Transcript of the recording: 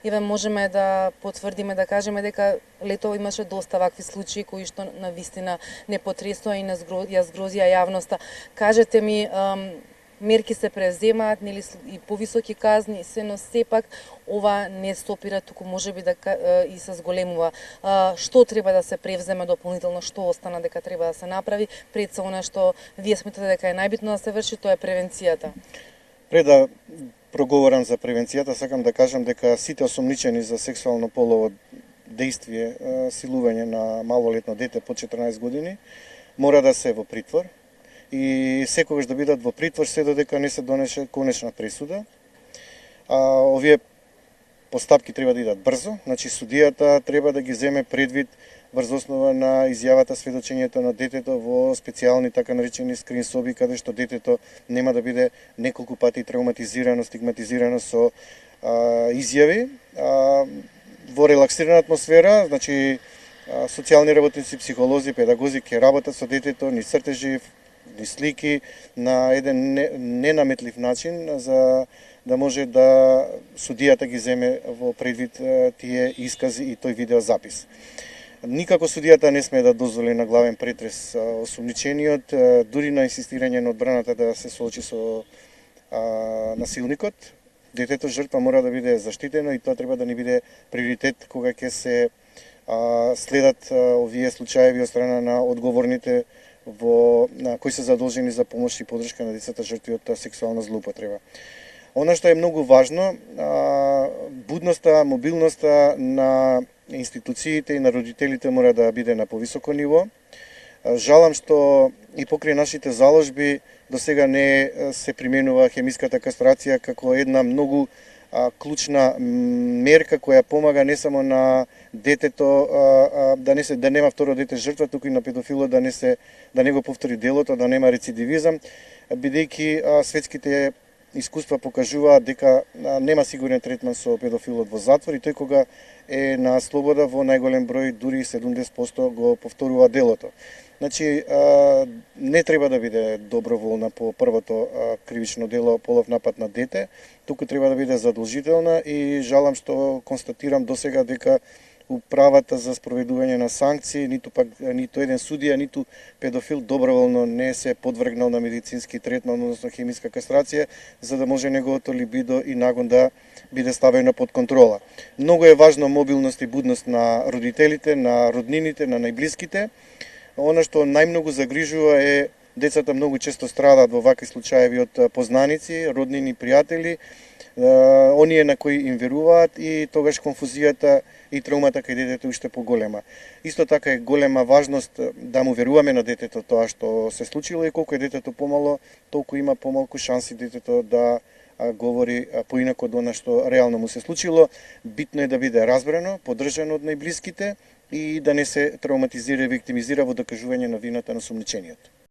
Еве можеме да потврдиме, да кажеме дека летово имаше доста вакви случаи кои што на вистина не потресува и ја згрозија јавноста. Кажете ми, мерки се преземаат, нели, и повисоки казни, но сепак ова не стопира, туку можеби да и се зголемува. Што треба да се превземе дополнително, што остана дека треба да се направи пред се она што вие сметате дека е најбитно да се врши, тоа е превенцијата? Пред да проговорам за превенцијата, сакам да кажам дека сите осомничени за сексуално полово действие, силување на малолетно дете под 14 години, мора да се во притвор и секогаш да бидат во притвор се додека не се донесе конечна пресуда. Овие постапки треба да идат брзо, значи судијата треба да ги земе предвид врз основа на изјавата, сведочењето на детето во специјални така наречени скрин соби, каде што детето нема да биде неколку пати травматизирано, стигматизирано со изјави. Во релаксирана атмосфера, значи социјални работници, психолози, педагози ќе работат со детето, ни цртежи, ни слики, на еден ненаметлив начин, за да може да судијата ги земе во предвид тие искази и тој видеозапис. Никако судијата не сме да дозволи на главен претрес осумничениот, дури на инсистирање на одбраната да се соочи со насилникот. Детето жртва мора да биде заштитено и тоа треба да ни биде приоритет кога ќе се следат овие случаеви од страна на одговорните кои се задолжени за помош и поддршка на децата жртви од сексуална злоупотреба. Она што е многу важно, будноста, мобилноста на институциите и на родителите мора да биде на повисоко ниво. Жалам што и покрај нашите заложби до сега не се применува хемиската кастрација како една многу клучна мерка која помага не само на детето да нема второ дете жртва, туку и на педофилот да не го повтори делото, да нема рецидивизам, бидејќи светските искуства покажуваат дека нема сигурен третман со педофилот во затвор и тој кога е на слобода во најголем број, дури 70% го повторува делото. Значи, не треба да биде доброволна по првото кривично дело полов напад на дете, туку треба да биде задолжителна и жалам што констатирам досега дека управата за спроведување на санкции, ниту еден судија, ниту педофил доброволно не се подвргнал на медицински третман, односно хемиска кастрација, за да може неговото либидо и нагон да биде ставено под контрола. Многу е важно мобилност и будност на родителите, на роднините, на најблиските. Она што најмногу загрижува е децата многу често страдаат во вакви случаеви од познаници, роднини, пријатели, оние на кои им веруваат и тогаш конфузијата и травмата кај детето уште поголема. Исто така е голема важност да му веруваме на детето тоа што се случило и колку е детето помало, толку има помалку шанси детето да говори поинако од она што реално му се случило. Битно е да биде разбрано, поддржано од најблиските и да не се травматизира и виктимизира во докажување на вината на сомничениот.